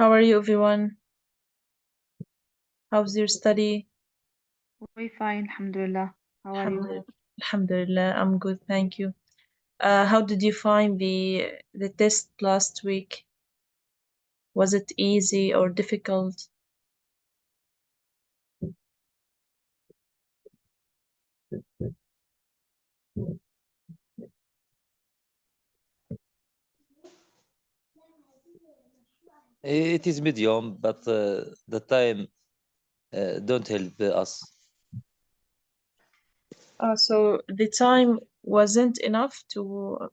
How are you, everyone? How's your study? We fine, alhamdulillah. How are you? Alhamdulillah, I'm good, thank you. How did you find the test last week? Was it easy or difficult? It is medium, but the time don't help us. So the time wasn't enough to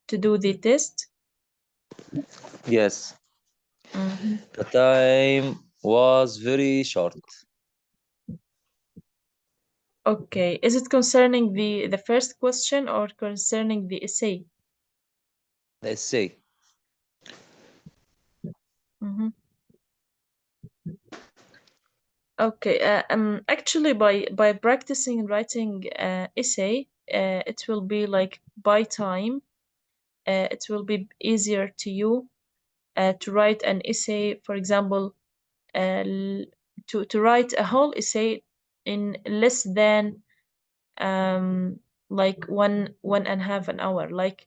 do the test? Yes, Mhm. the time was very short. Okay. Is it concerning the first question or concerning the essay? Let's say. Mhm. Okay. Actually, by practicing writing essay, it will be like by time. It will be easier to you to write an essay, for example, to write a whole essay in less than like one and a half an hour. Like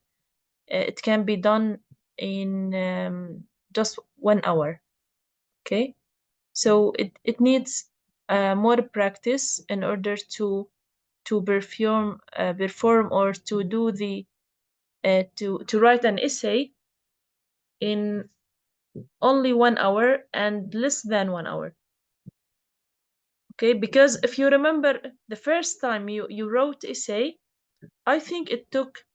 it can be done in just 1 hour. Okay, so it needs more practice in order to perform or to do the to write an essay in only 1 hour and less than 1 hour. Okay, because if you remember the first time you wrote essay, I think it took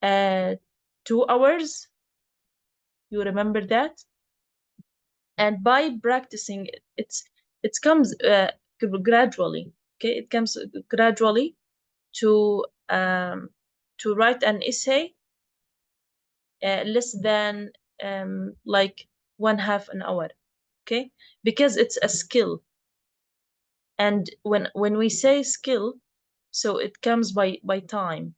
2 hours. You remember that? And by practicing it comes gradually. Okay, it comes gradually to write an essay less than like one half an hour. Okay, because it's a skill. And when we say skill, so it comes by time.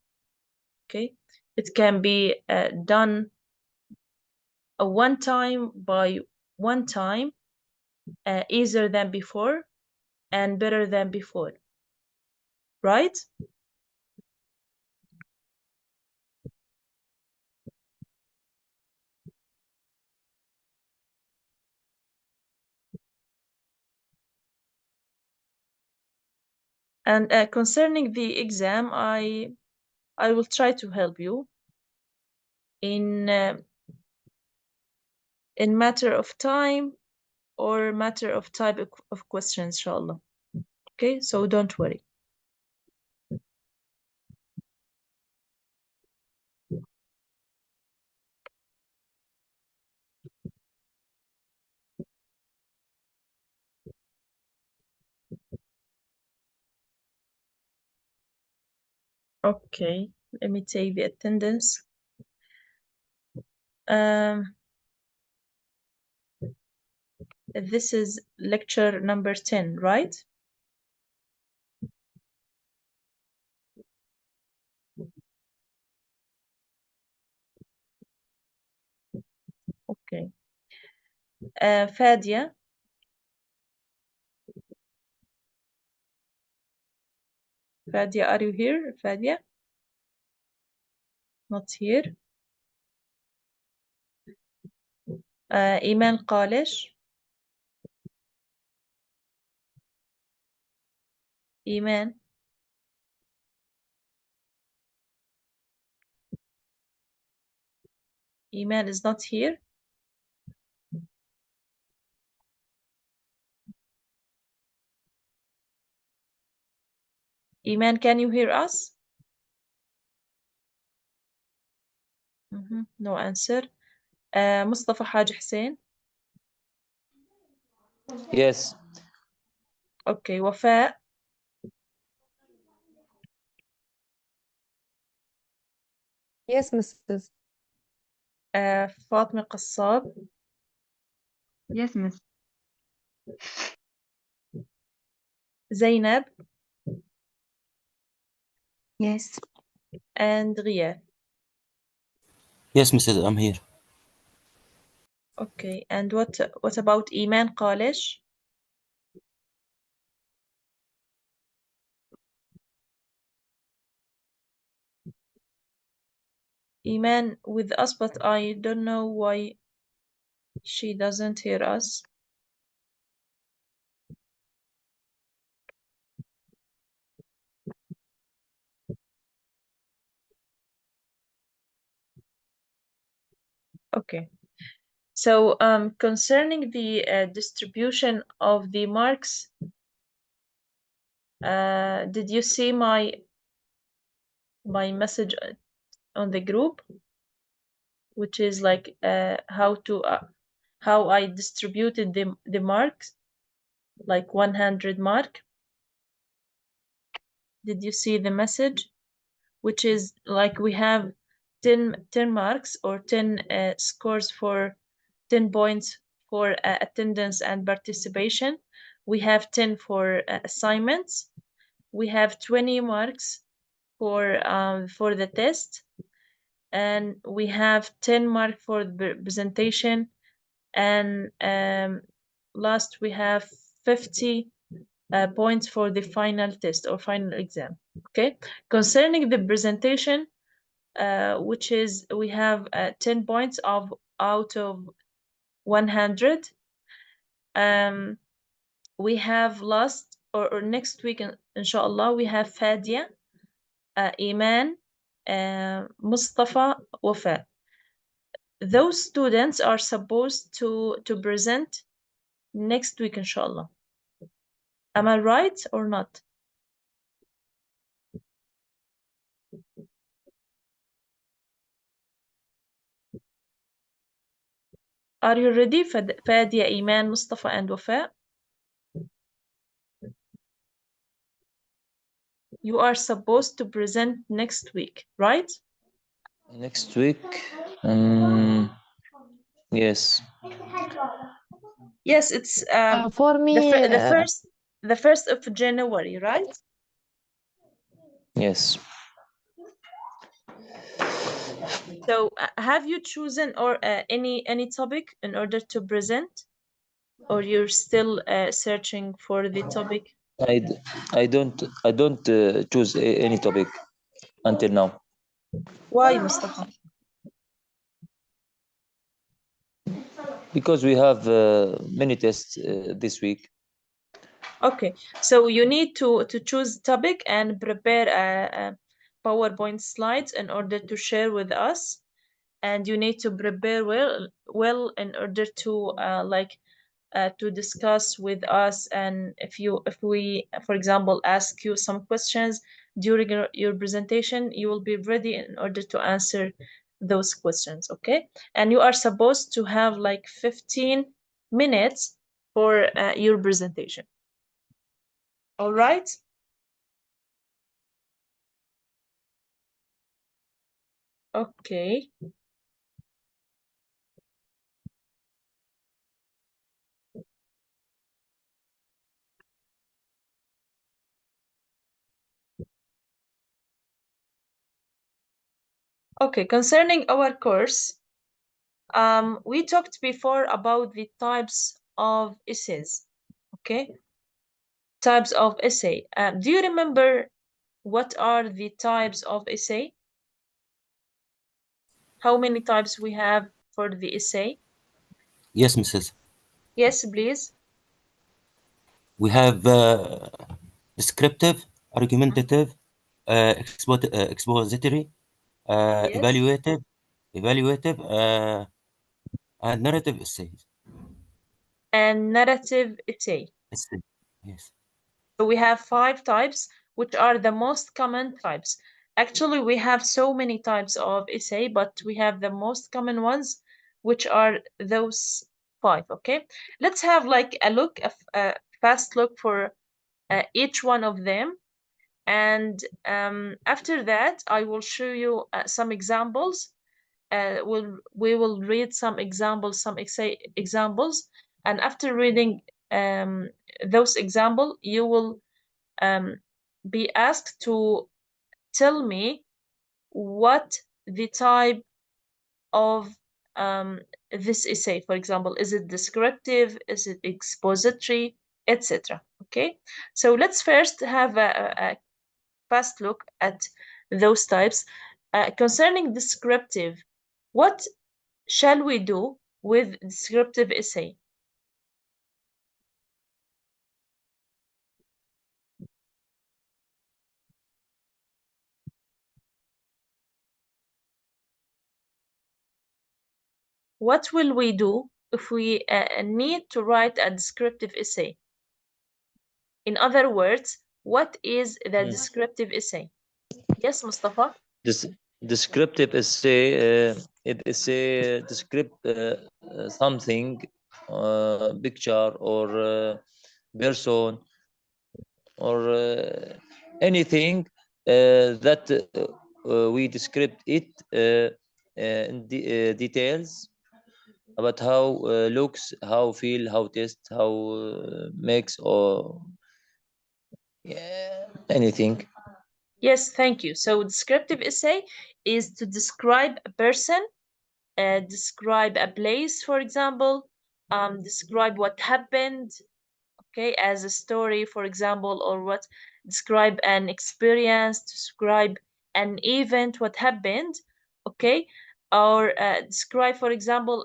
Okay, it can be done one time by one time, easier than before and better than before, right? And concerning the exam, I will try to help you in matter of time or matter of type of questions, inshallah. Okay, so don't worry. Okay, let me take the attendance. This is lecture number 10, right? Okay. Fadia. Fadia, are you here? Fadia? Not here. Iman Qalish. Iman. Iman is not here. Iman, can you hear us? No answer. Mustafa Haj Hussein. Yes. Okay. Wafa. Yes, Mrs. Fatima Qassab. Yes, miss. Zainab. Yes. And Riyad. Yes, Mrs. I'm here. Okay, and what about إيمان قالش? Iman with us, but I don't know why she doesn't hear us. Okay. So concerning the distribution of the marks, did you see my message on the group, which is like how I distributed the marks, like 100 mark? Did you see the message? Which is like we have 10 marks or 10 scores for 10 points for attendance and participation. We have 10 for assignments. We have 20 marks for the test, and we have 10 marks for the presentation, and last we have 50 points for the final test or final exam. Okay, concerning the presentation, which is we have 10 points out of 100. We have last or next week, inshallah, we have Fadia, Iman, Mustafa, Wafa. Those students are supposed to present next week, inshallah. Am I right or not? Are you ready, Fadia, Iman, Mustafa, and Wafa? You are supposed to present next week, right? Next week, yes. Yes, it's For me, the 1st of January, right? Yes. So have you chosen or any topic in order to present, or you're still searching for the topic? I don't choose any topic until now. Why, Mustafa? Because we have many tests this week. Okay, so you need to choose topic and prepare a PowerPoint slides in order to share with us, and you need to prepare well in order to to discuss with us. And if we, for example, ask you some questions during your presentation, you will be ready in order to answer those questions. Okay, and you are supposed to have like 15 minutes for your presentation. All right. Okay. Okay, concerning our course, we talked before about the types of essays. Okay, types of essay. Do you remember what are the types of essay? How many types we have for the essay? Yes, Mrs. Yes, please. We have descriptive, argumentative, expository, Yes. evaluative, and narrative essays. And narrative essay. Yes. So we have 5 types, which are the most common types. Actually, we have so many types of essay, but we have the most common ones, which are those 5. Okay, let's have like a fast look for each one of them, and after that, I will show you some examples. We will read some examples, some essay examples, and after reading those examples, you will be asked to tell me what the type of this essay, for example? Is it descriptive? Is it expository, etc.? Okay, so let's first have a fast look at those types. Concerning descriptive, what shall we do with descriptive essay? What will we do if we need to write a descriptive essay? In other words, what is the descriptive essay? Yes, Mustafa? This descriptive essay, it essay describe something, picture or person or anything that we describe it in details about how looks, how feel, how taste, how makes, or anything. Yes, thank you. So descriptive essay is to describe a person, describe a place, for example, describe what happened, okay, as a story, for example, or what, describe an experience, describe an event, what happened, okay, or describe, for example,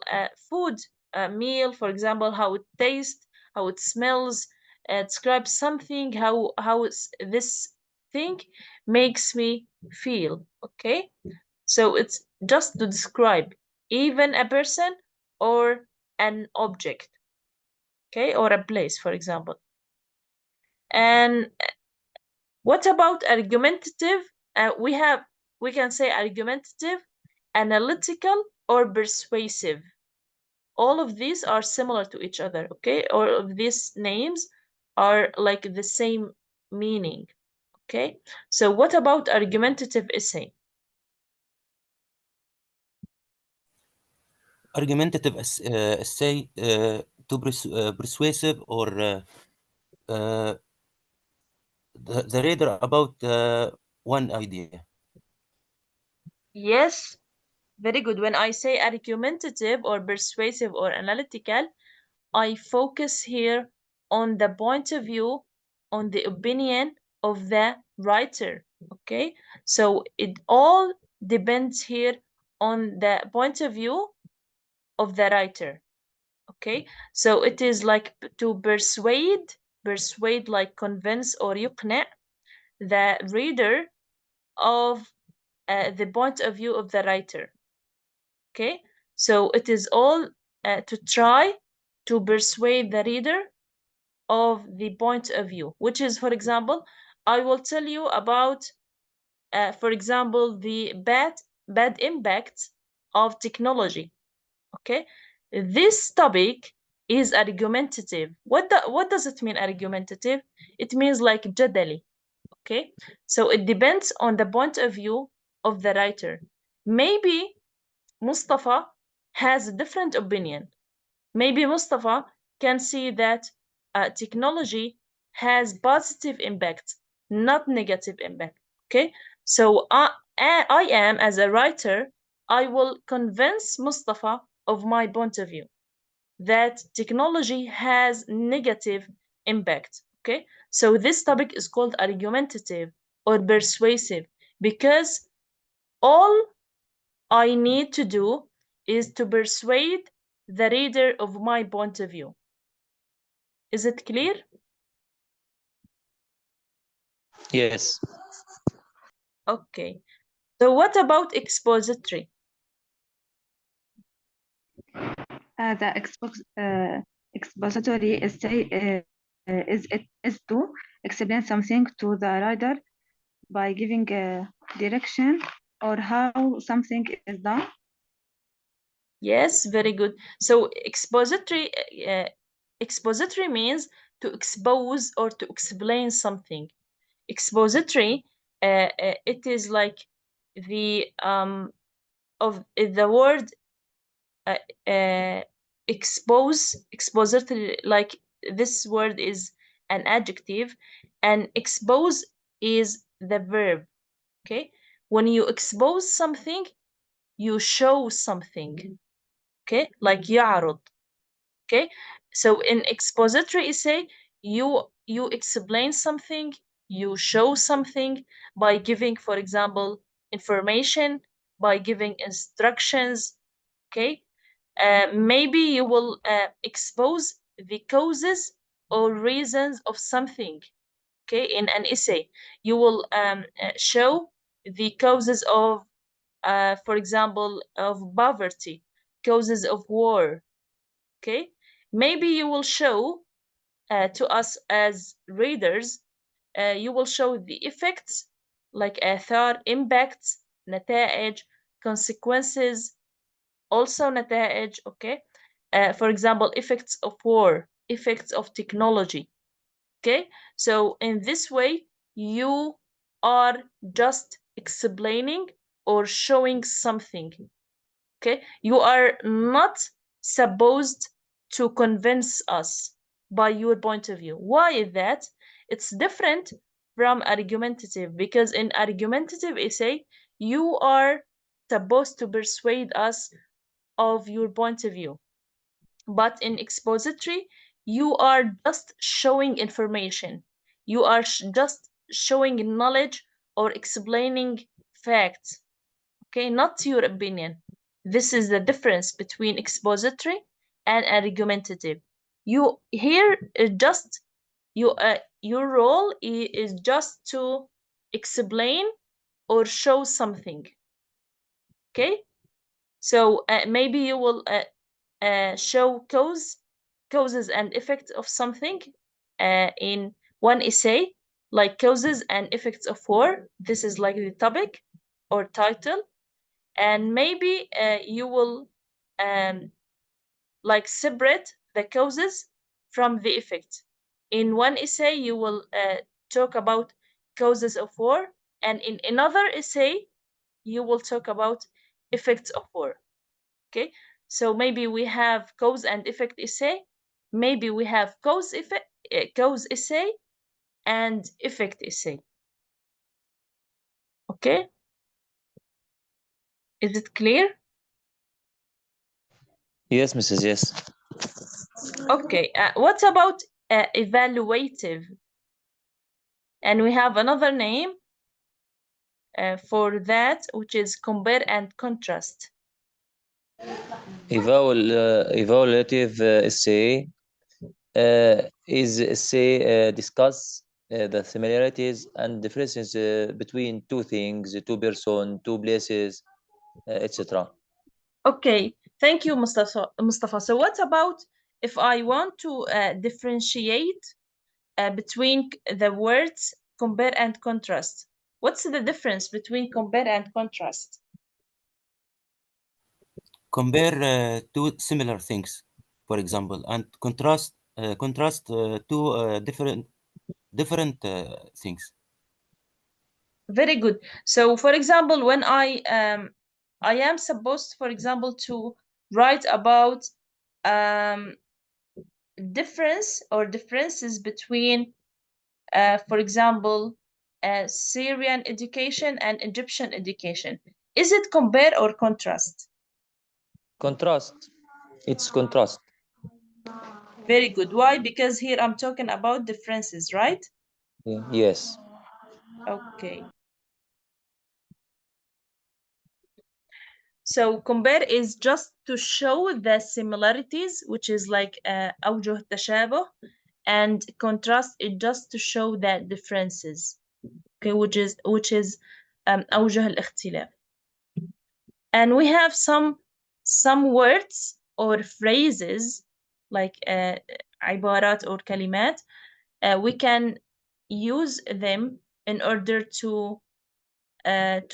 food, a meal, for example, how it tastes, how it smells, describe something, how this thing makes me feel, okay? So it's just to describe even a person or an object, okay, or a place, for example. And what about argumentative? We can say argumentative, analytical, or persuasive. All of these are similar to each other, okay? All of these names are like the same meaning, okay? So what about argumentative essay? Argumentative essay to persuasive or the reader about one idea. Yes, very good. When I say argumentative or persuasive or analytical, I focus here on the point of view, on the opinion of the writer, okay? So it all depends here on the point of view of the writer, okay? So it is like to persuade like convince or يقنع the reader of the point of view of the writer, okay? So it is all to try to persuade the reader of the point of view, which is, for example, I will tell you about, for example, the bad impact of technology, okay? This topic is argumentative. What does it mean, argumentative? It means like جدلي, okay? So it depends on the point of view of the writer. Maybe Mustafa has a different opinion. Maybe Mustafa can see that technology has positive impact, not negative impact, okay? So I am, as a writer, I will convince Mustafa of my point of view that technology has negative impact, okay? So this topic is called argumentative or persuasive because all I need to do is to persuade the reader of my point of view. Is it clear? Yes. Okay. So what about expository? The expository essay is to explain something to the reader by giving a direction or how something is done. Yes, very good. So expository means to expose or to explain something. Expository, it is like the of the word expository, like this word is an adjective, and expose is the verb, okay? When you expose something, you show something, okay, like يعرض. Okay, so in expository essay, you explain something, you show something by giving, for example, information, by giving instructions. Okay, maybe you will expose the causes or reasons of something. Okay, in an essay, you will show the causes of, for example, of poverty, causes of war. Okay, maybe you will show to us as readers, you will show the effects like آثار, impacts, نتائج, consequences, also نتائج. Okay, for example, effects of war, effects of technology. Okay, so in this way you are just explaining or showing something. Okay, you are not supposed to convince us by your point of view. Why is that? It's different from argumentative, because in argumentative essay you are supposed to persuade us of your point of view, but in expository you are just showing information, you are just showing knowledge or explaining facts. Okay, not your opinion. This is the difference between expository and argumentative. You here just your role is just to explain or show something. Okay, so maybe you will show causes and effects of something in one essay, like causes and effects of war. This is like the topic or title. And maybe you will like separate the causes from the effects. In one essay you will talk about causes of war, and in another essay you will talk about effects of war. Okay, so maybe we have cause and effect essay, maybe we have cause essay and effect essay. Okay, is it clear? Yes, Mrs. Yes. Okay, what about evaluative? And we have another name for that, which is compare and contrast. Evaluative essay is essay discuss the similarities and differences between two things, two persons, two places, etc. Okay, thank you, Mustafa. So what about if I want to differentiate between the words compare and contrast? What's the difference between compare and contrast? Compare two similar things, for example, and contrast two different things. Very good. So, for example, when I am supposed, for example, to write about difference or differences between, for example, Syrian education and Egyptian education. Is it compare or contrast? Contrast. It's contrast. Very good. Why? Because here I'm talking about differences, right? Yes. Okay. So compare is just to show the similarities, which is like أوجه التشابه, and contrast is just to show the differences. Okay, which is أوجه الاختلاف. And we have some words or phrases like عبارات or كلمات. We can use them in order to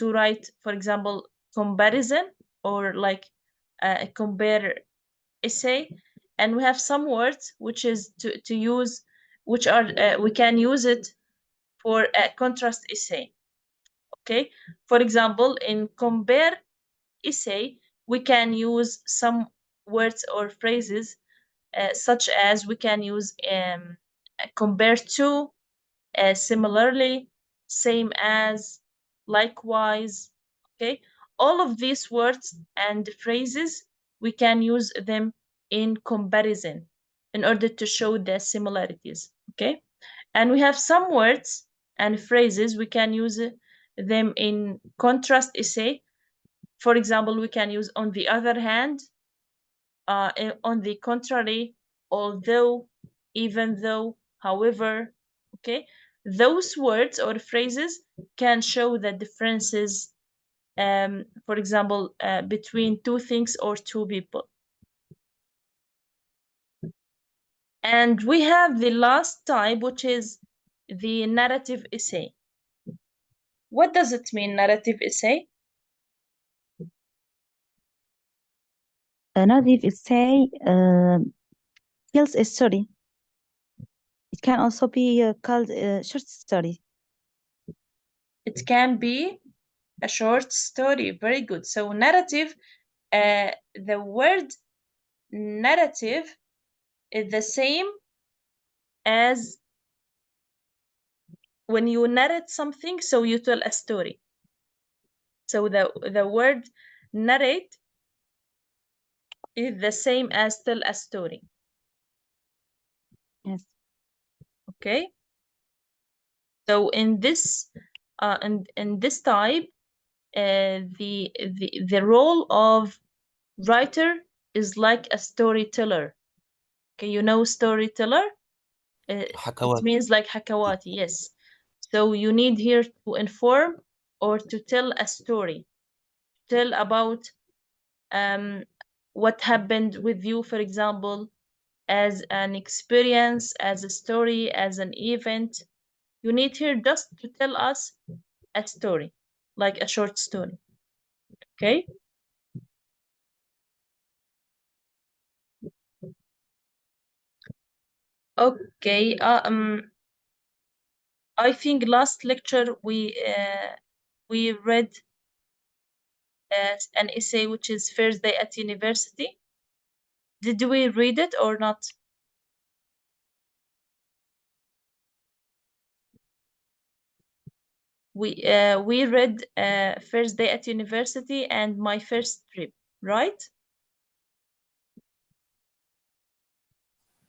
write, for example, comparison or like a compare essay. And we have some words which is to use, which are we can use it for a contrast essay. Okay, for example, in compare essay we can use some words or phrases such as we can use compare to, similarly, same as, likewise. Okay, all of these words and phrases we can use them in comparison in order to show the similarities, okay? And we have some words and phrases we can use them in contrast essay. For example, we can use on the other hand, on the contrary, although, even though, however, okay? Those words or phrases can show the differences, for example, between two things or two people. And we have the last type, which is the narrative essay. What does it mean, narrative essay? A narrative essay tells a story. It can also be called a short story. It can be a short story. Very good. So narrative, the word narrative is the same as when you narrate something, so you tell a story. So the word narrate is the same as tell a story. Yes. Okay. So in this in this type, the role of writer is like a storyteller. Okay, you know storyteller? It حكوات. means like hakawati, yes. So you need here to inform or to tell a story. Tell about what happened with you, for example, as an experience, as a story, as an event. You need here just to tell us a story, like a short story. Okay? Okay. I think last lecture we read an essay which is First Day at University. Did we read it or not? We read First Day at University and My First Trip, right?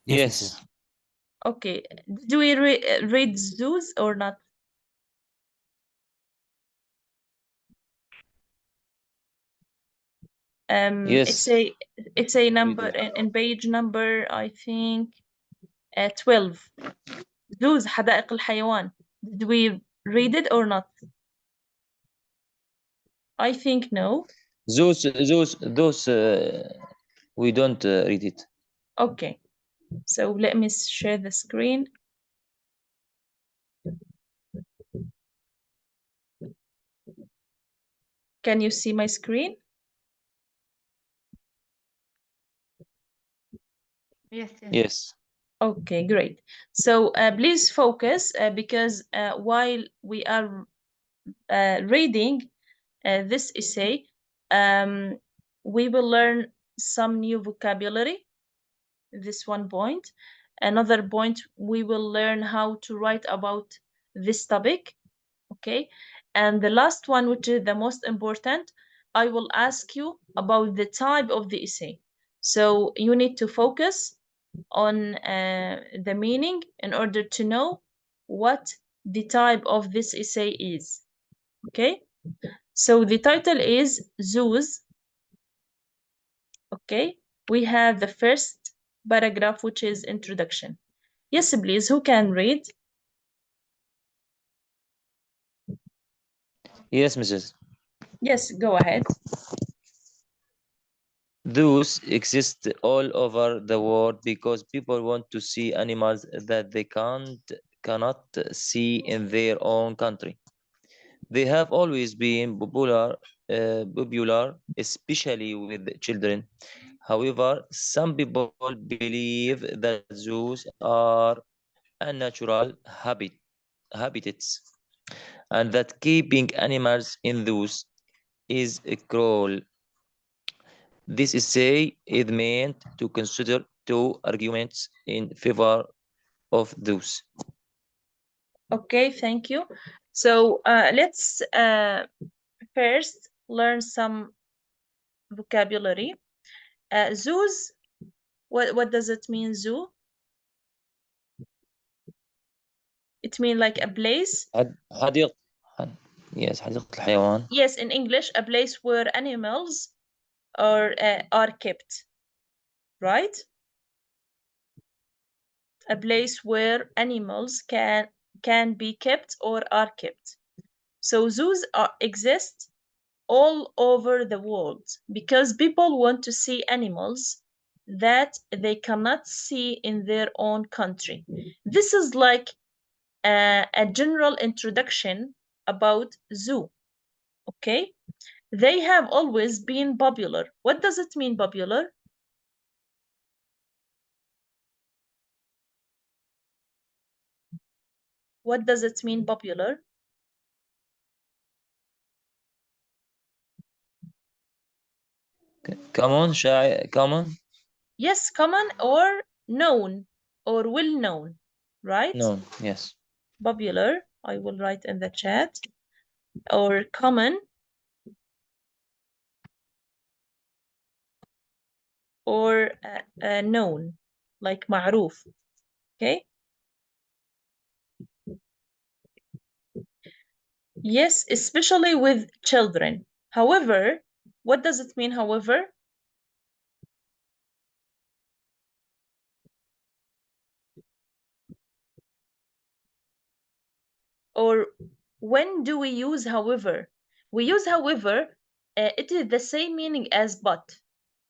Yes, Yes. Mrs. Okay. Did we read zoos or not? Yes. It's a number in page number, I think 12. zoos حدائق الحيوان. Did we read it or not? I think no. Those we don't read it. Okay. So let me share the screen. Can you see my screen? Yes. Yes. Okay, great. So please focus because while we are reading this essay, we will learn some new vocabulary. This one point. Another point, we will learn how to write about this topic. Okay. And the last one, which is the most important, I will ask you about the type of the essay. So you need to focus on the meaning in order to know what the type of this essay is. Okay. So the title is Zoos. Okay. We have the first paragraph, which is introduction. Yes, please. Who can read? Yes, Mrs. Yes, go ahead. Those exist all over the world because people want to see animals that they cannot see in their own country. They have always been popular, especially with children. However, some people believe that zoos are unnatural habitats, and that keeping animals in those is cruel. This essay is meant to consider two arguments in favor of those. Okay, thank you. So let's first learn some vocabulary. zoos, what does it mean, zoo? It means like a place. حديقة. Yes, حديقة الحيوان. Yes, in English, a place where animals are kept, right? A place where animals can be kept or are kept. So zoos exist all over the world because people want to see animals that they cannot see in their own country. This is like a general introduction about zoo. Okay, they have always been popular. What does it mean, popular? What does it mean, popular? Common, common. Yes, common or known or well known, right? No, yes. Popular, I will write in the chat, or common, or known, like معروف. Okay. Yes, especially with children. However, what does it mean, however? Or when do we use however? We use however, it is the same meaning as but,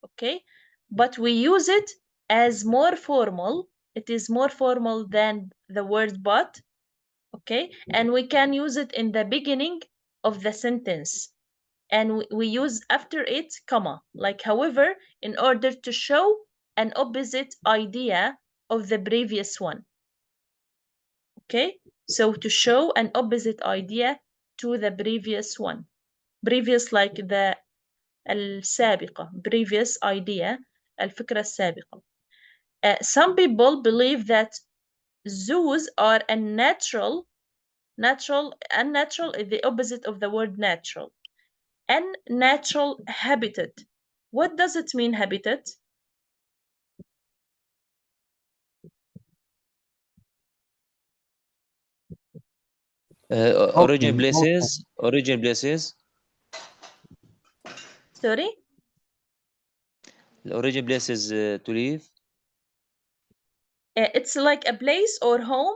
okay? But we use it as more formal. It is more formal than the word but, okay? And we can use it in the beginning of the sentence. And we use after it comma, like however, in order to show an opposite idea of the previous one. Okay, so to show an opposite idea to the previous one. Previous like the السابقة, previous idea, الفكرة السابقة. Some people believe that zoos are unnatural is the opposite of the word natural. Unnatural habitat. What does it mean, habitat? Origin places. Origin places. Sorry? The origin places to live. It's like a place or home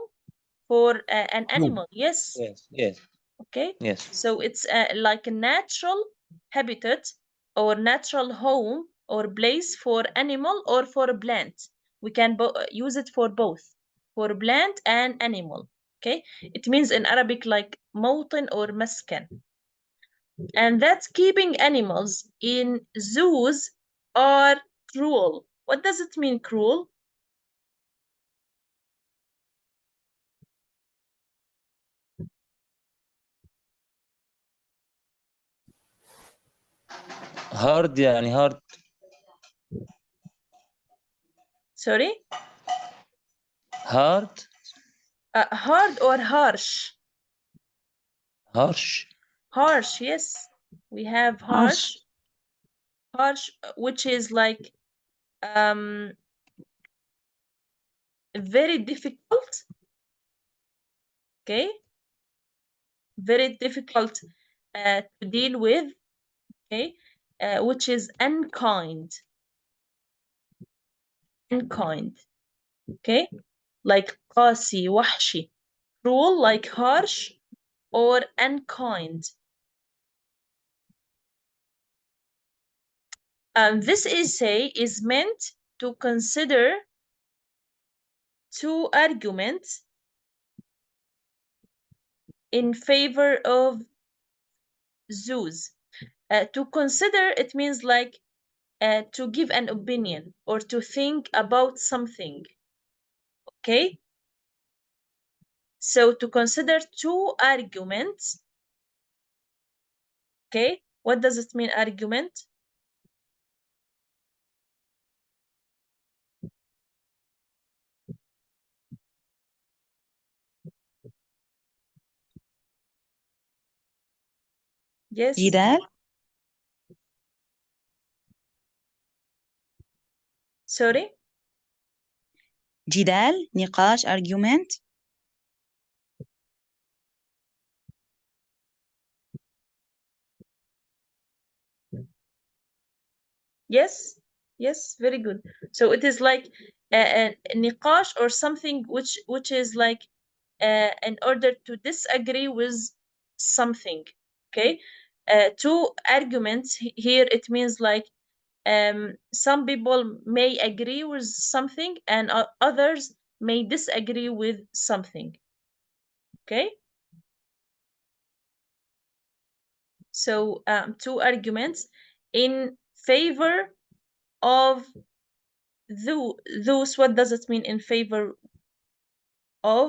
for an animal. Yes. Yes. Yes. Okay. Yes. So it's like a natural habitat or natural home or place for animal or for a plant. We can use it for both, for plant and animal. Okay. It means in Arabic like موطن or مسكن. And that's keeping animals in zoos are cruel. What does it mean, cruel? Hard يعني hard. Sorry? Hard. Hard or harsh? Harsh. Harsh, yes. We have harsh. Harsh, which is like very difficult. Okay. Very difficult to deal with. Okay. Which is unkind. Unkind. Okay. Like قاسي, وحشي. Cruel, like harsh or unkind. This essay is meant to consider two arguments in favor of zoos. To consider, it means like to give an opinion or to think about something. Okay? So to consider two arguments. Okay? What does it mean, argument? Yes. جدال. Sorry? جدال، نقاش, argument. Yes, yes, very good. So it is like a niqash or something which is like in order to disagree with something. Okay, two arguments here. It means like some people may agree with something and others may disagree with something. Okay. So two arguments in favor of those. What does it mean in favor of?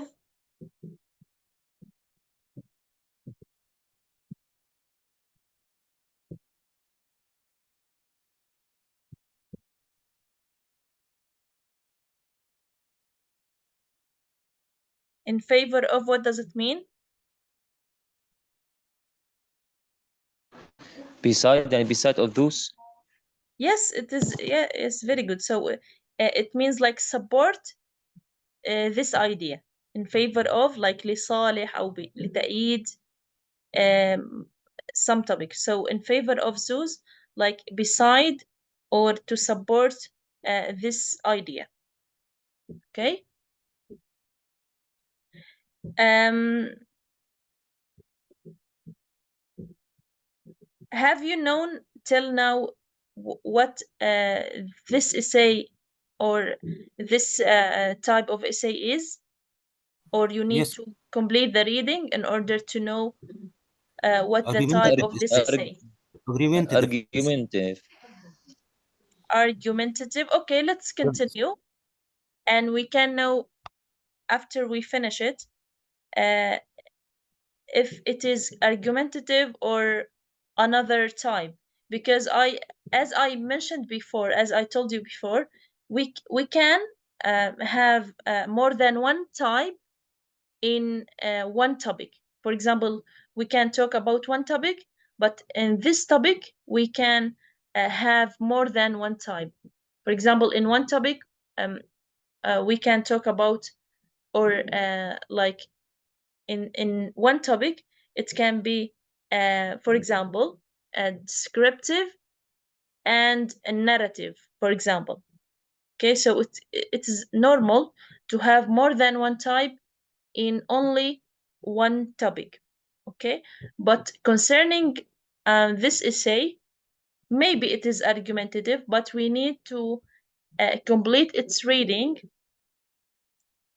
In favor of, what does it mean? beside of those. Yes, it is. Yeah, it's very good. So it means like support this idea in favor of, like لصالح أو لتأييد some topic. So in favor of those, like beside or to support this idea. Okay. Have you known till now what this essay or this type of essay is? Or you need Yes. to complete the reading in order to know what the Argumentative. type of this essay? Argumentative. Argumentative. Okay, let's continue. And we can know after we finish it if it is argumentative or another type, because as I mentioned before, as I told you before, we can have more than one type in one topic. For example, we can talk about one topic, but in this topic we can have more than one type. For example, in one topic we can talk about, or like in one topic it can be for example a descriptive and a narrative, for example. Okay, so it is normal to have more than one type in only one topic. Okay, but concerning this essay, maybe it is argumentative, but we need to complete its reading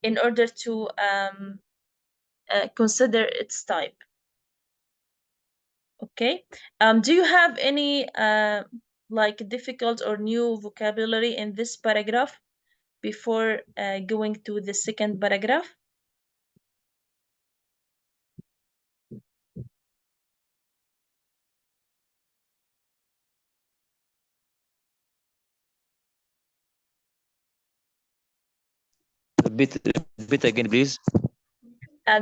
in order to consider its type. Okay. Do you have any like difficult or new vocabulary in this paragraph before going to the second paragraph? Repeat again, please.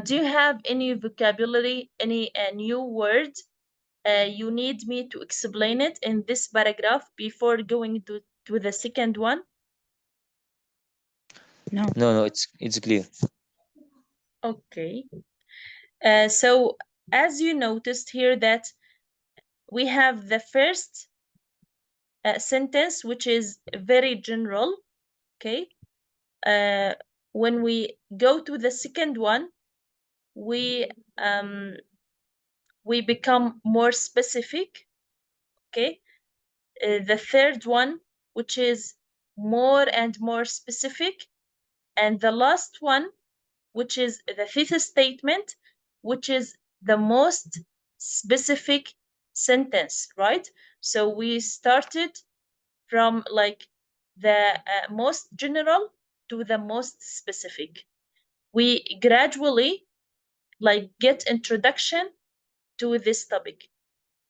Do you have any vocabulary, any new word you need me to explain it in this paragraph before going to the second one? No, it's clear. Okay. So as you noticed here that we have the first sentence, which is very general. Okay. When we go to the second one, we become more specific. Okay. The third one, which is more and more specific, and the last one, which is the fifth statement, which is the most specific sentence, right? So we started from like the most general to the most specific. We gradually like get introduction to this topic.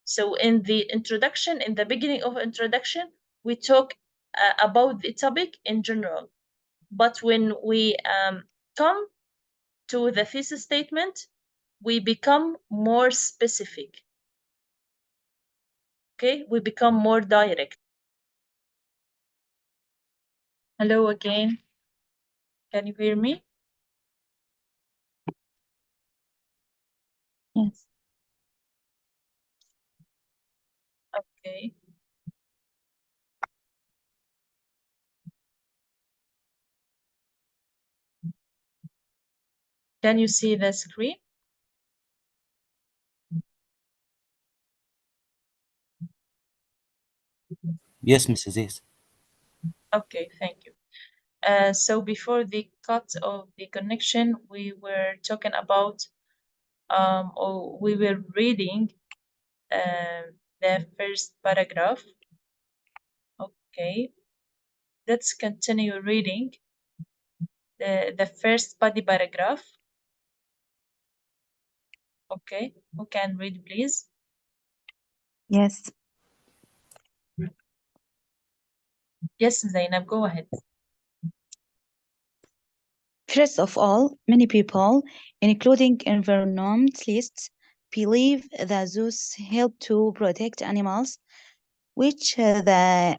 So in the introduction, in the beginning of introduction, we talk about the topic in general. But when we come to the thesis statement, we become more specific. Okay, we become more direct. Hello again. Can you hear me? Yes. Okay. Can you see the screen? Yes, Mrs. Yes. Okay, thank you. So before the cut of the connection, we were talking about, or we were reading the first paragraph. Okay, let's continue reading the first body paragraph. Okay, who can read, please? Yes. Yes, Zainab, go ahead. First of all, many people, including environmentalists, believe that zoos help to protect animals, which the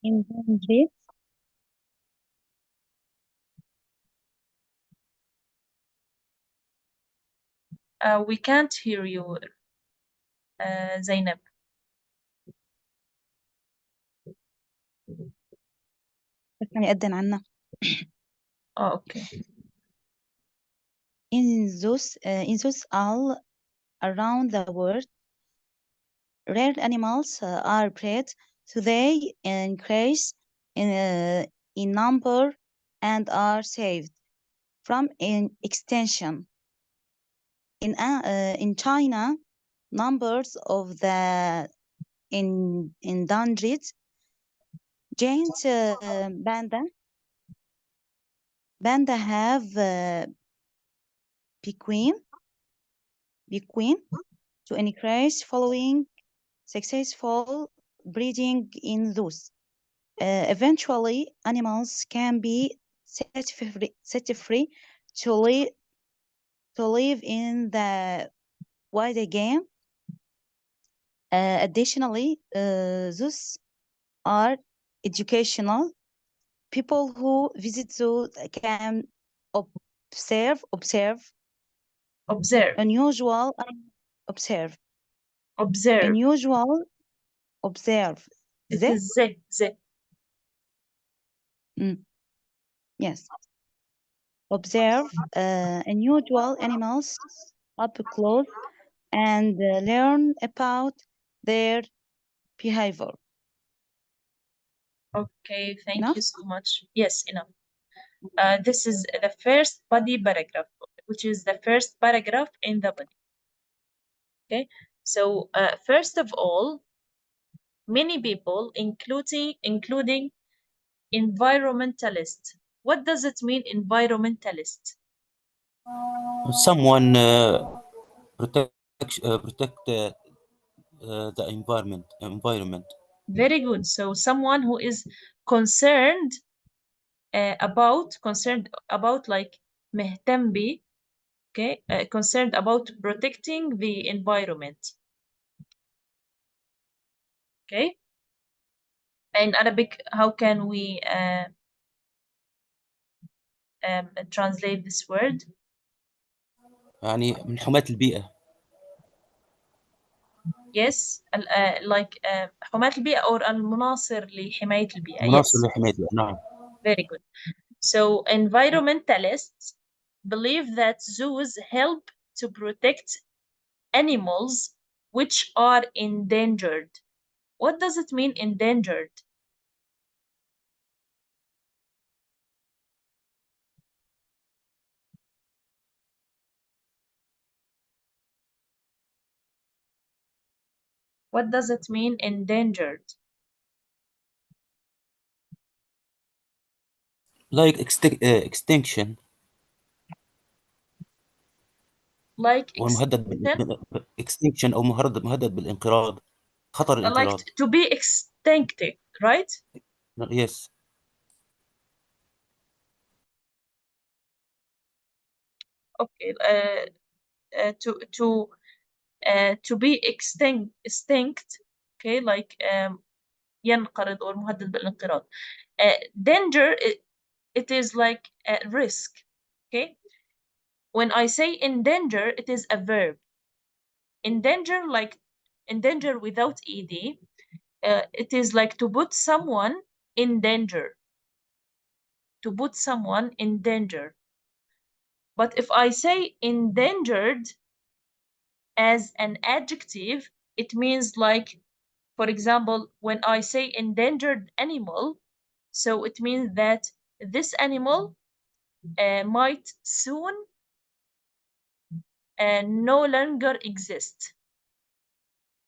endangered. We can't hear you, Zainab. يأذن عنا. Oh, okay. In zoos all around the world, rare animals are bred, so they increase in number and are saved from extinction. In China, numbers of the endangered giant panda have bequeen to increase following successful breeding in those. Eventually, animals can be set free to live in the wild again. Additionally, zoos are educational. People who visit zoos can observe unusual observe unusual observe It is Z. Yes. Observe unusual animals up close and learn about their behavior. Okay, thank Enough? you so much. Yes, enough. This is the first body paragraph, which is the first paragraph in the body. Okay, so first of all, many people, including environmentalists. What does it mean, environmentalist? Someone protect the environment. Very good. So someone who is concerned about like مهتم بي, okay, concerned about protecting the environment. Okay. In Arabic, how can we translate this word? يعني من حماة البيئة. Yes, like حماة البيئة or المناصر لحماية البيئة. مناصر Yes. لحماية البيئة. نعم. Very good. So environmentalists believe that zoos help to protect animals which are endangered. What does it mean, endangered? What does it mean, endangered? Like extinction. Like extinction أو مهدد بالانقراض. خطر الانقراض. Like to be extincted, right? Yes. Okay. To be extinct. Okay, like ينقرض or مهدد بالانقراض. Danger, it is like a risk. Okay, when I say in danger, it is a verb. In danger, like in danger without ed, it is like to put someone in danger. To put someone in danger. But if I say endangered as an adjective, it means like, for example, when I say endangered animal, so it means that this animal might soon no longer exist.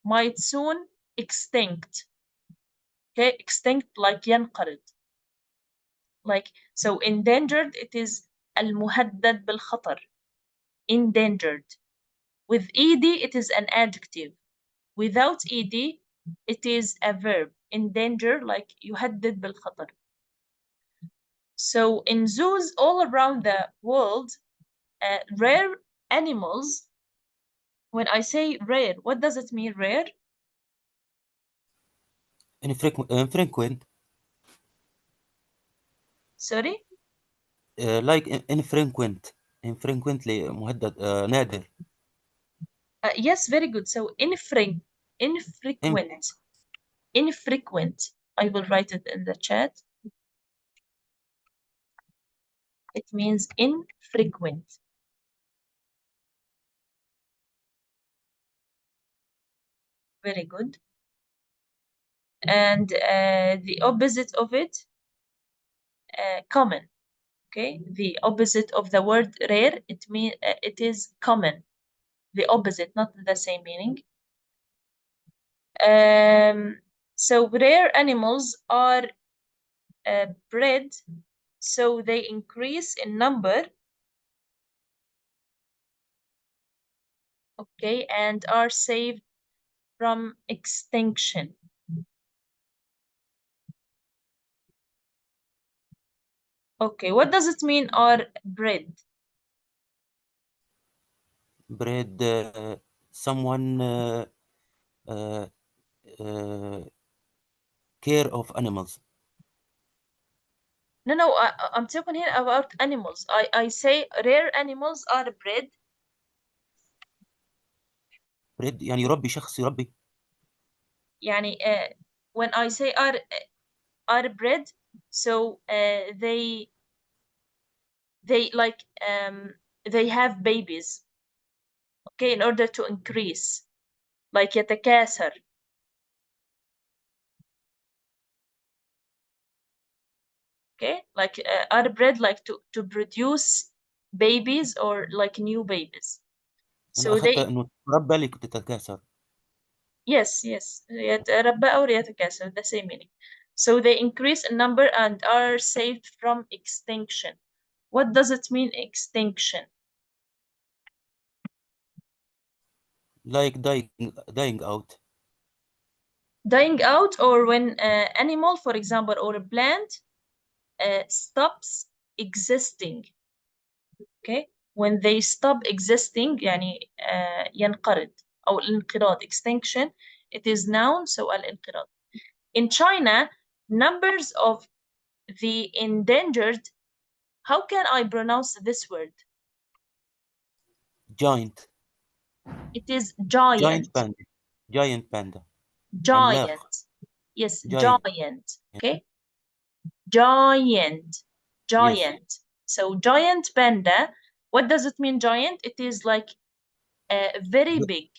Might soon extinct. Okay, extinct like ينقرض. Like, so endangered, it is المهدد بالخطر. Endangered. With ed, it is an adjective. Without ed, it is a verb. Endanger, like يهدد بالخطر. So in zoos all around the world, rare animals, when I say rare, what does it mean, rare? infrequent. Sorry? Like infrequently مهدد نادر. Yes, very good. So infrequent. Infrequent. I will write it in the chat. It means infrequent. Very good. And the opposite of it, common. Okay, the opposite of the word rare, it is common. The opposite, not the same meaning. So rare animals are bred, so they increase in number. Okay, and are saved from extinction. Okay, what does it mean are bred? Bred someone care of animals. No, I'm talking here about animals. I say rare animals are bred. Bred يعني يربي شخص يربي. يعني when I say are bred, so they like they have babies, okay, in order to increase, like يتكاثر. Okay, like are bred like to produce babies or like new babies. أنا So أخذت they, إنه تربى لك تتكاثر. yes, يتربى أو يتكاثر, the same meaning. So they increase in number and are saved from extinction. What does it mean, extinction? Like dying out. Dying out, or when animal, for example, or a plant stops existing. Okay, when they stop existing, يعني ينقرض أو الانقراض, extinction, it is noun, so الانقراض. In China, numbers of the endangered, how can I pronounce this word? Giant. It is giant. Giant panda. Giant panda. Giant. عملاق. Yes, Giant. giant. Okay. Giant. Giant. Yes. So giant panda, what does it mean, giant? It is like very big.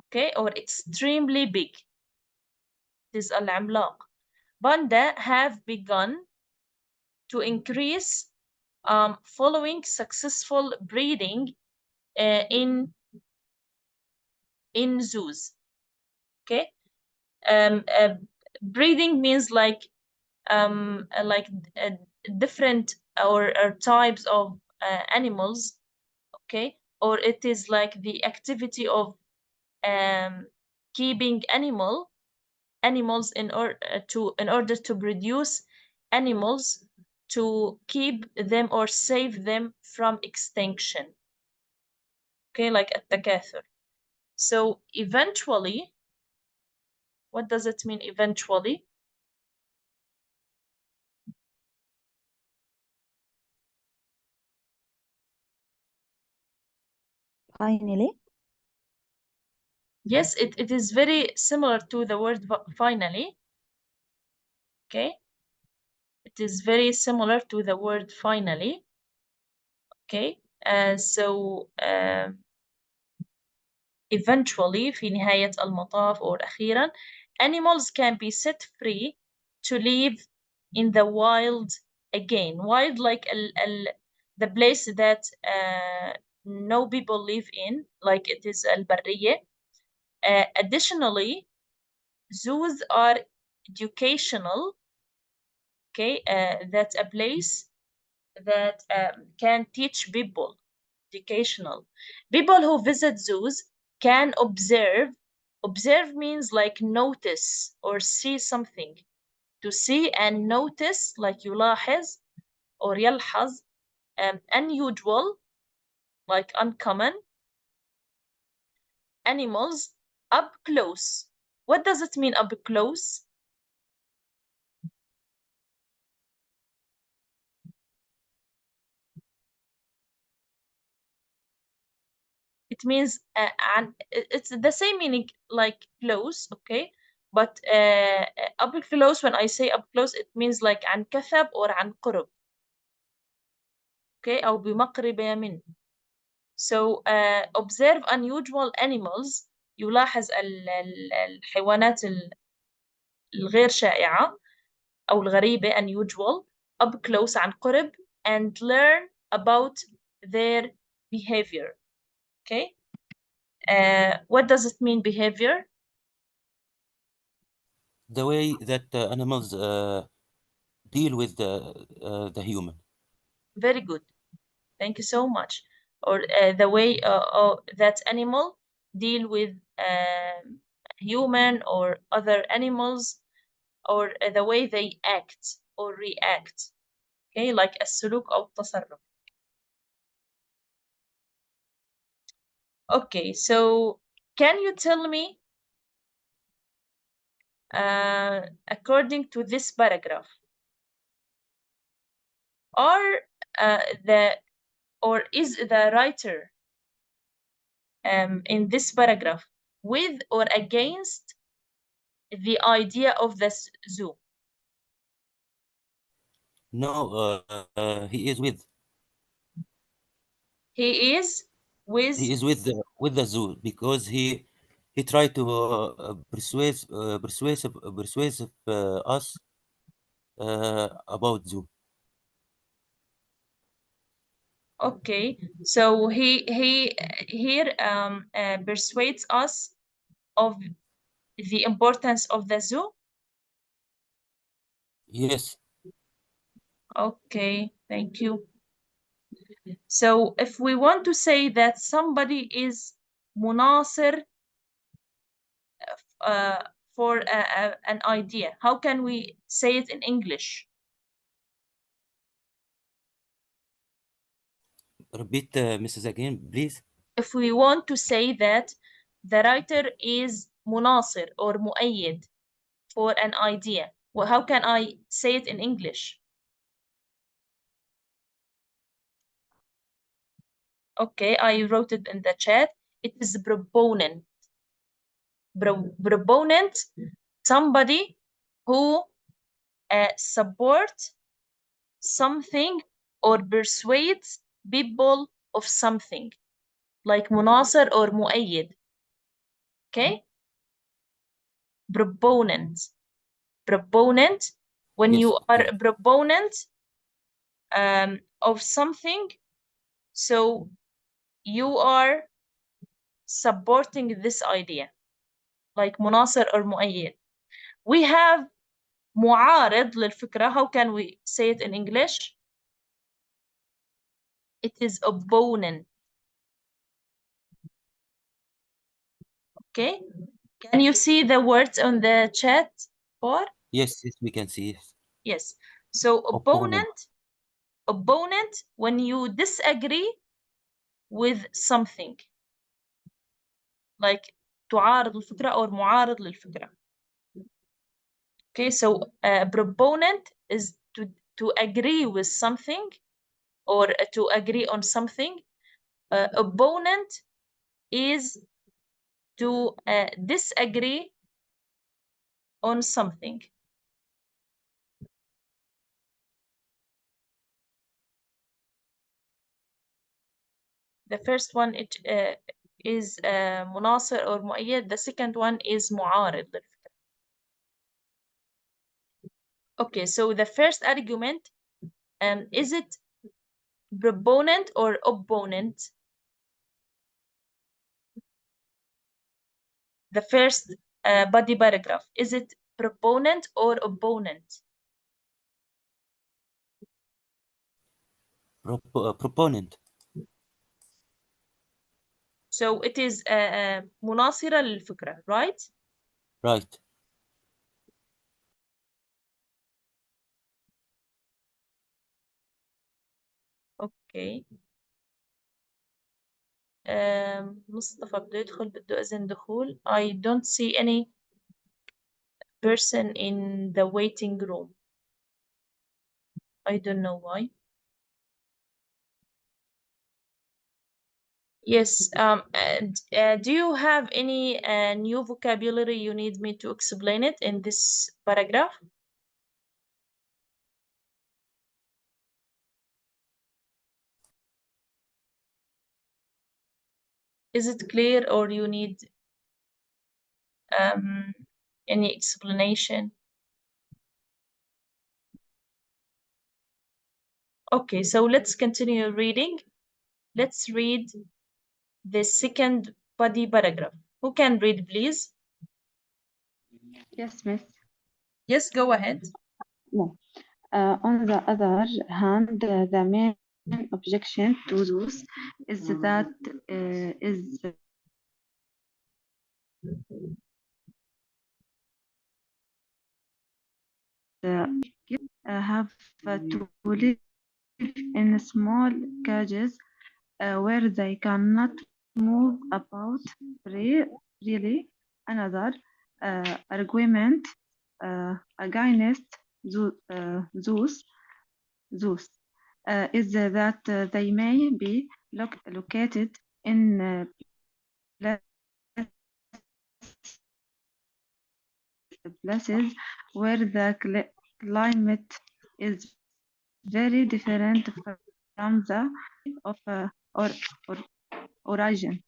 Okay, or extremely big. It is al-amlaq. Panda have begun to increase following successful breeding in zoos. Okay, breeding means like different or types of animals. Okay, or it is like the activity of keeping animals in order to produce animals to keep them or save them from extinction. Okay, like التكاثر. So eventually What does it mean eventually? Finally. Yes, it is very similar to the word finally. Okay. It is very similar to the word finally. Okay. Eventually في نهاية المطاف or أخيرا, animals can be set free to live in the wild again. Wild like the place that no people live in, like it is البرية. Additionally, zoos are educational. Okay, that's a place that can teach people. Educational. People who visit zoos can observe. Observe means like notice or see something. To see and notice, like يلاحظ or يلحظ, unusual, like uncommon, animals up close. What does it mean up close? It means and it's the same meaning like close, okay? But up close, when I say up close, it means like عن كثب or عن قرب. Okay, أو بمقربة من. So observe unusual animals. يلاحظ الحيوانات الغير شائعة أو الغريبة unusual up close عن قرب and learn about their behavior. Okay. What does it mean behavior? The way that animals deal with the human. Very good. Thank you so much. Or the way that animal deal with human or other animals, or the way they act or react. Okay, like السلوك أو التصرف. Okay, so can you tell me, according to this paragraph, is the writer in this paragraph with or against the idea of the zoo? No, he is with. He is with. He is with the zoo because he tried to persuasive us about zoo. Okay, so he here persuades us of the importance of the zoo. Yes. Okay, thank you. So if we want to say that somebody is مناصر for an idea, how can we say it in English? Repeat, Mrs. again, please. If we want to say that the writer is مناصر or مؤيد for an idea, well, how can I say it in English? Okay, I wrote it in the chat. It is proponent. Proponent, somebody who supports something or persuades people of something, like مناصر or مؤيد. Okay? Proponent. Proponent, when Yes, you are okay. a proponent of something, so you are supporting this idea, like مناصر or مؤيد. We have معارض للفكرة. How can we say it in English? It is opponent. Okay? Can you see the words on the chat bar? Yes, we can see. Yes. So opponent, when you disagree with something, like تعارض الفكرة or معارض للفكرة. Okay, so proponent is to agree with something or to agree on something. Opponent is to disagree on something. The first one is مناصر or مؤيد. The second one is معارض. Okay, so the first argument, is it proponent or opponent? The first body paragraph, is it proponent or opponent? Proponent. So it is مناصرة للفكرة, right? Right. Okay. مصطفى بده يدخل، بده أذن دخول. I don't see any person in the waiting room. I don't know why. Yes, and, do you have any new vocabulary you need me to explain it in this paragraph? Is it clear or you need any explanation? Okay, so let's continue reading. Let's read the second body paragraph. Who can read, please? Yes, miss. Yes, go ahead. No. On the other hand, the main objection to those is that have to live in small cages where they cannot move about really. Another argument against those is that they may be located in places where the climate is very different from the of origin.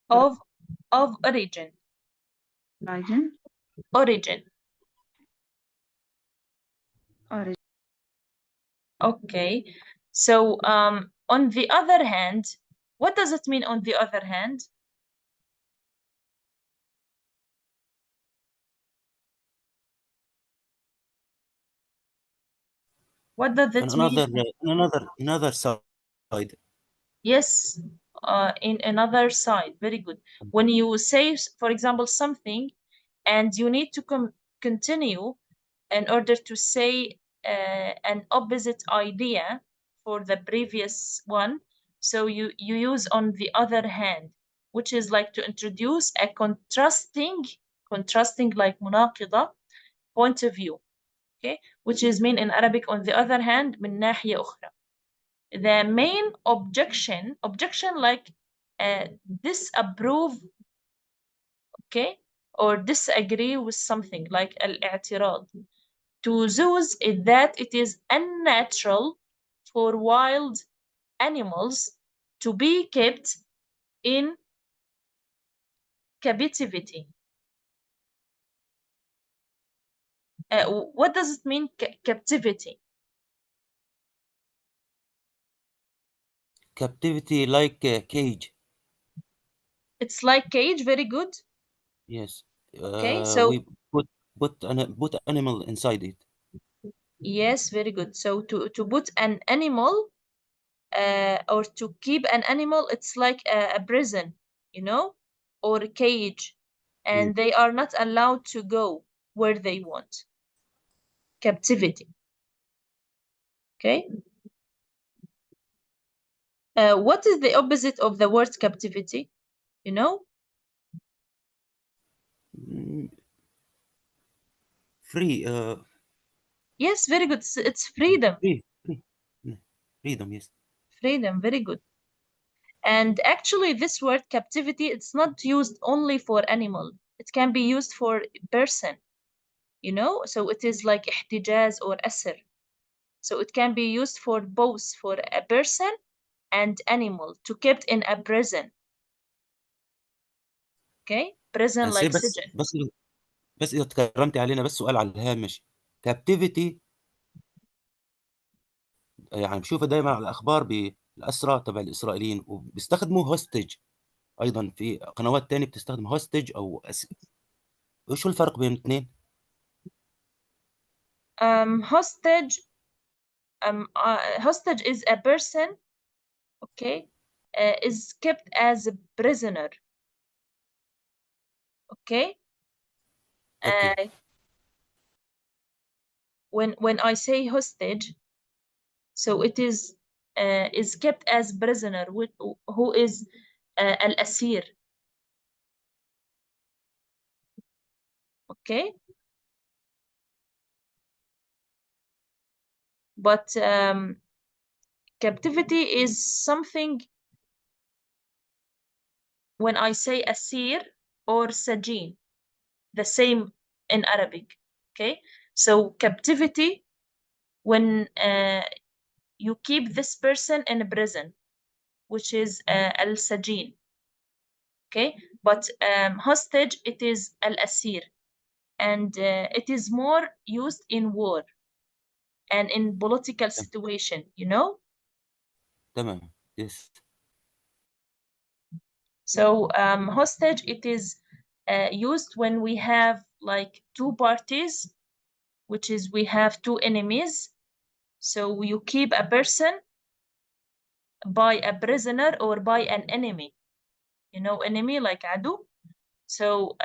Of origin. Origin. Okay. So on the other hand, what does it mean on the other hand? What does it mean? Another side. Yes, in another side. Very good. When you say, for example, something and you need to continue in order to say an opposite idea for the previous one, so you use on the other hand, which is like to introduce a contrasting like مناقضة point of view, okay, which is mean in Arabic on the other hand من ناحية أخرى. The main objection like disapprove, okay, or disagree with something like الاعتراض. To zoos is that it is unnatural for wild animals to be kept in captivity. What does it mean, captivity? Captivity, like a cage. It's like cage. Very good. Yes. Okay, so we put animal inside it. yes, very good. So to put an animal or to keep an animal, it's like a prison, you know, or a cage, and they are not allowed to go where they want. Captivity. Okay. What is the opposite of the word captivity? You know? free. Yes, very good. It's freedom. Freedom, yes. Freedom, very good. And actually, this word captivity, it's not used only for animal. It can be used for person, you know? So it is like احتجاز or أسر. So it can be used for both, for a person and animal, to kept in a prison. Okay? Prison بس like بس سجن. بس إذا تكرمتي علينا بس سؤال على الهامش. captivity يعني بشوفه دايما على الأخبار بالأسرى تبع الإسرائيليين، وبيستخدموا هوستج أيضا في قنوات تانية بتستخدم هوستج أو وشو الفرق بين الاثنين؟ Hostage. Hostage is a person, okay, is kept as a prisoner, okay. أوكي. When I say hostage, so it is kept as prisoner, who is al-asir, okay. But captivity is something. When I say asir or sajin, the same in Arabic, okay. So captivity, when you keep this person in a prison, which is al-sajin, okay. But hostage, it is al-asir, and it is more used in war and in political situation, you know. تمام. Yes. So hostage, it is used when we have like two parties, which is we have two enemies. So you keep a person by a prisoner or by an enemy, you know, enemy like adu. So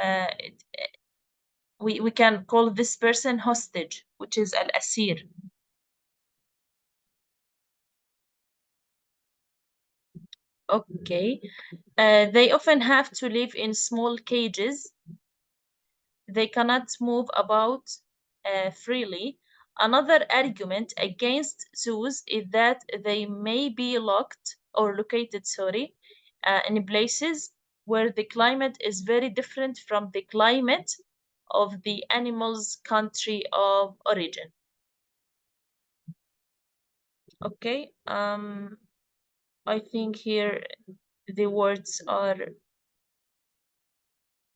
we can call this person hostage, which is al-asir. Okay. They often have to live in small cages. They cannot move about freely. Another argument against zoos is that they may be located, in places where the climate is very different from the climate of the animal's country of origin. Okay. I think here the words are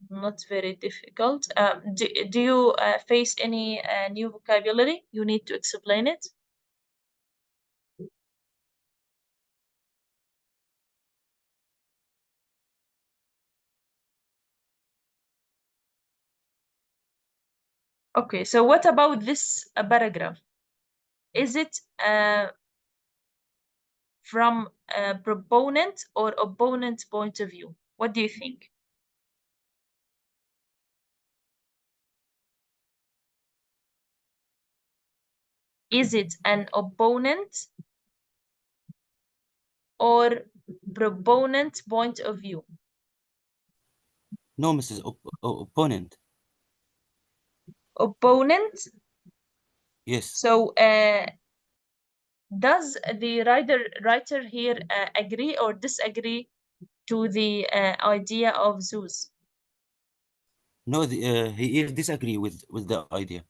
not very difficult. Do you face any new vocabulary? You need to explain it. Okay, so what about this paragraph? Is it from a proponent or opponent point of view? What do you think? Is it an opponent or proponent point of view? No, Mrs. Opponent. Opponent. Yes. So does the writer here agree or disagree to the idea of zoos? No, he disagree with the idea.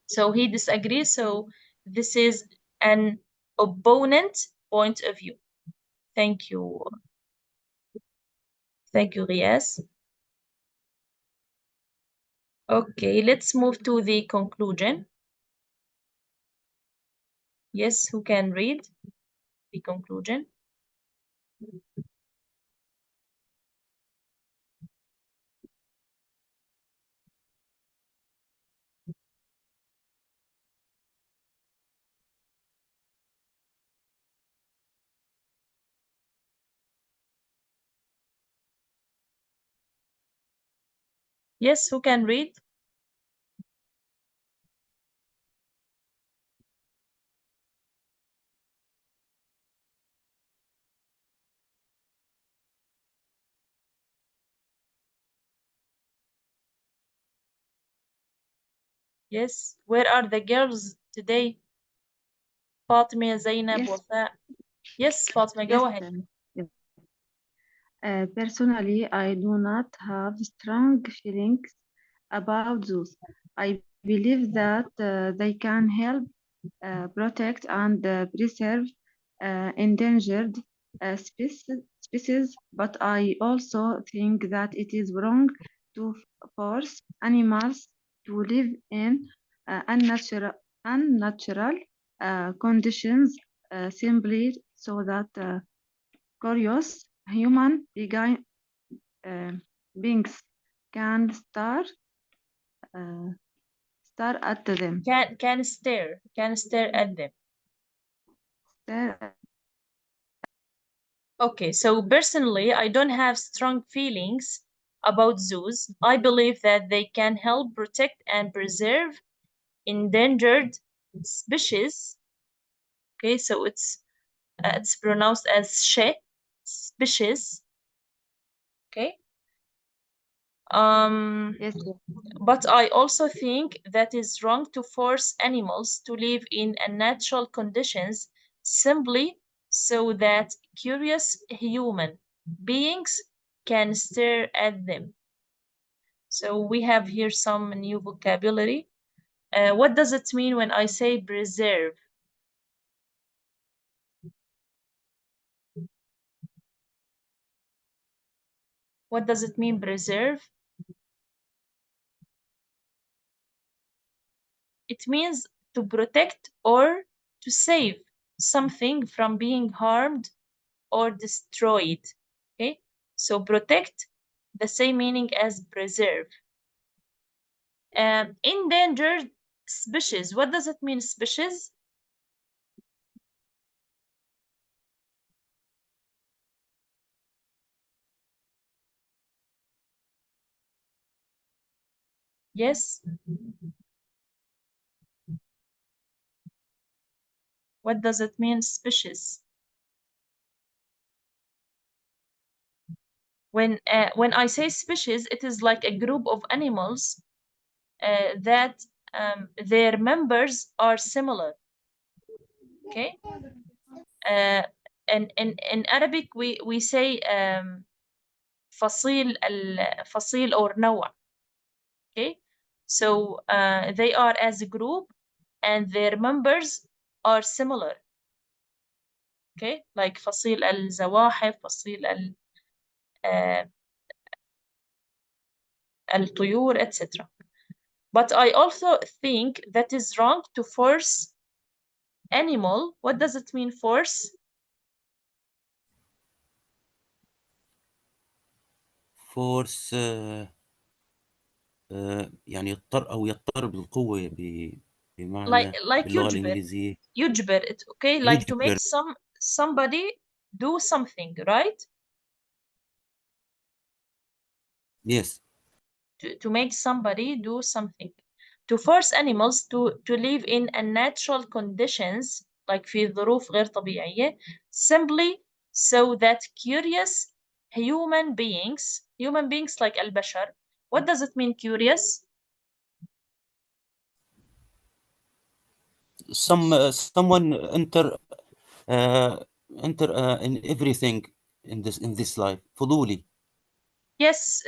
So he disagrees. So this is an opponent point of view. Thank you. Thank you, Riaz. Okay, let's move to the conclusion. Yes, who can read the conclusion? Yes, who can read? Yes. Where are the girls today? Fatima, Zainab, Yes. Wafa. Yes, Fatima, go ahead. Yes. Personally, I do not have strong feelings about those. I believe that they can help protect and preserve endangered species, but I also think that it is wrong to force animals to live in unnatural conditions simply so that curious human beings can stare at them. Can stare at them. Stare. Okay, so personally, I don't have strong feelings about zoos. I believe that they can help protect and preserve endangered species. Okay, so it's pronounced as she, species. Okay. Yes. But I also think that it's wrong to force animals to live in unnatural conditions simply so that curious human beings can stare at them. So we have here some new vocabulary. What does it mean when I say preserve? What does it mean, preserve? It means to protect or to save something from being harmed or destroyed. Okay, so protect, the same meaning as preserve. Endangered species, what does it mean, species? Yes. What does it mean, species? When I say species, it is like a group of animals that their members are similar. Okay. In Arabic we say فصيل or نوع. Okay, so they are as a group and their members are similar. Okay, like فصيل الزواحف, فصيل الطيور, etc. But I also think that is wrong to force animal. What does it mean, force? force يعني يضطر بالقوة بمعنى like باللغة يجبر. الإنجليزية يجبر, okay, like to make يجبر. somebody do something, right? Yes. To make somebody do something. To force animals to live in unnatural conditions, like في ظروف غير طبيعية, simply so that curious human beings like البشر. What does it mean, curious? Someone enter in everything in this life. فضولي. Yes,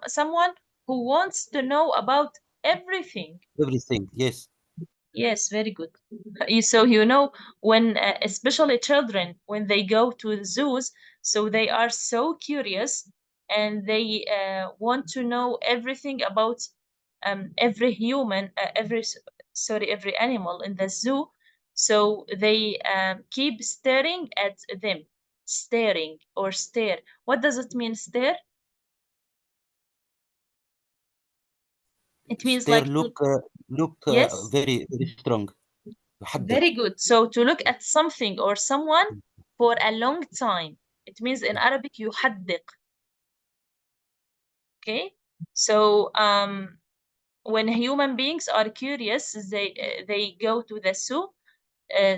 someone who wants to know about everything. Everything, yes. Yes, very good. So you know, when especially children, when they go to the zoos, so they are so curious and they want to know everything about every human, every animal in the zoo. So they keep staring at them. Staring or stare. What does it mean, stare? It means Stare, like look yes. very strong. يحدق. Very good. So to look at something or someone for a long time. It means in Arabic يحدق. Okay. So when human beings are curious, they go to the zoo.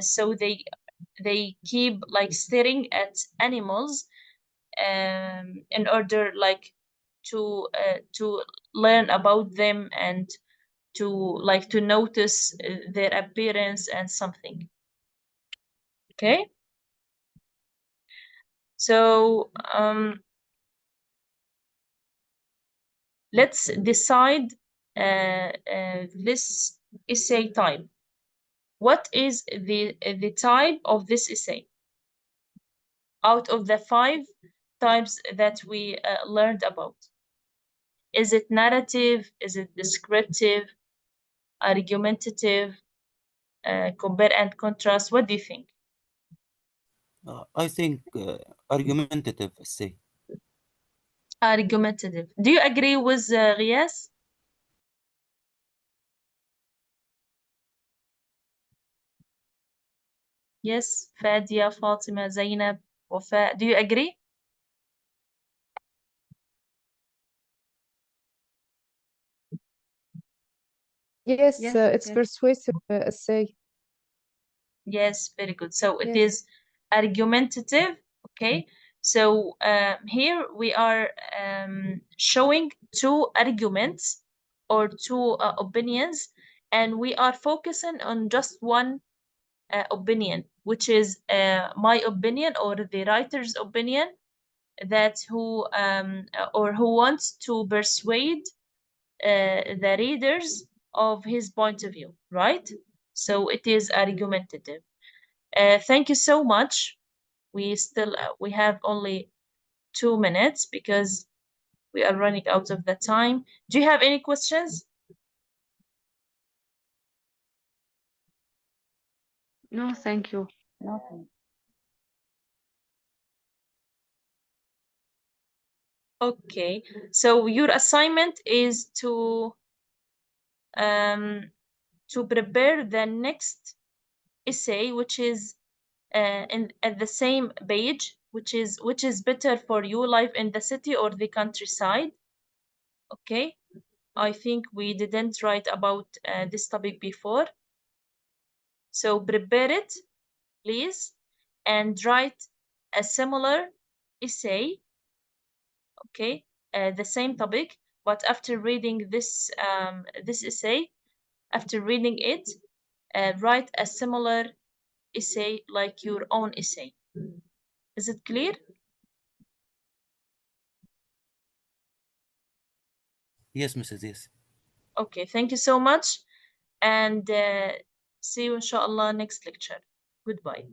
So they keep like staring at animals in order like to learn about them and to notice their appearance and something. Okay. So let's decide this essay type. What is the type of this essay? Out of the 5 types that we learned about. Is it narrative? Is it descriptive? Argumentative? Compare and contrast? What do you think? I think argumentative essay. Argumentative. Do you agree with Riyas? Yes, Fadia, Fatima, Zainab, Wafa. Do you agree? Yes, Yes, it's yes. persuasive essay. Yes, very good. So it Yes. is argumentative. Okay. So here we are showing 2 arguments or 2 opinions, and we are focusing on just one opinion, which is my opinion or the writer's opinion, that who wants to persuade the readers of his point of view, right? So it is argumentative. Thank you so much. We still we have only 2 minutes because we are running out of the time. Do you have any questions? No, thank you. Nothing. Okay, so your assignment is to prepare the next essay, which is at the same page, which is better for you, life in the city or the countryside. Okay, I think we didn't write about this topic before, so prepare it, please, and write a similar essay. Okay, the same topic, but after reading this this essay, after reading it, write a similar essay like your own essay. Is it clear? Yes, Mrs. Yes. Okay, thank you so much, and see you inshallah next lecture. Goodbye.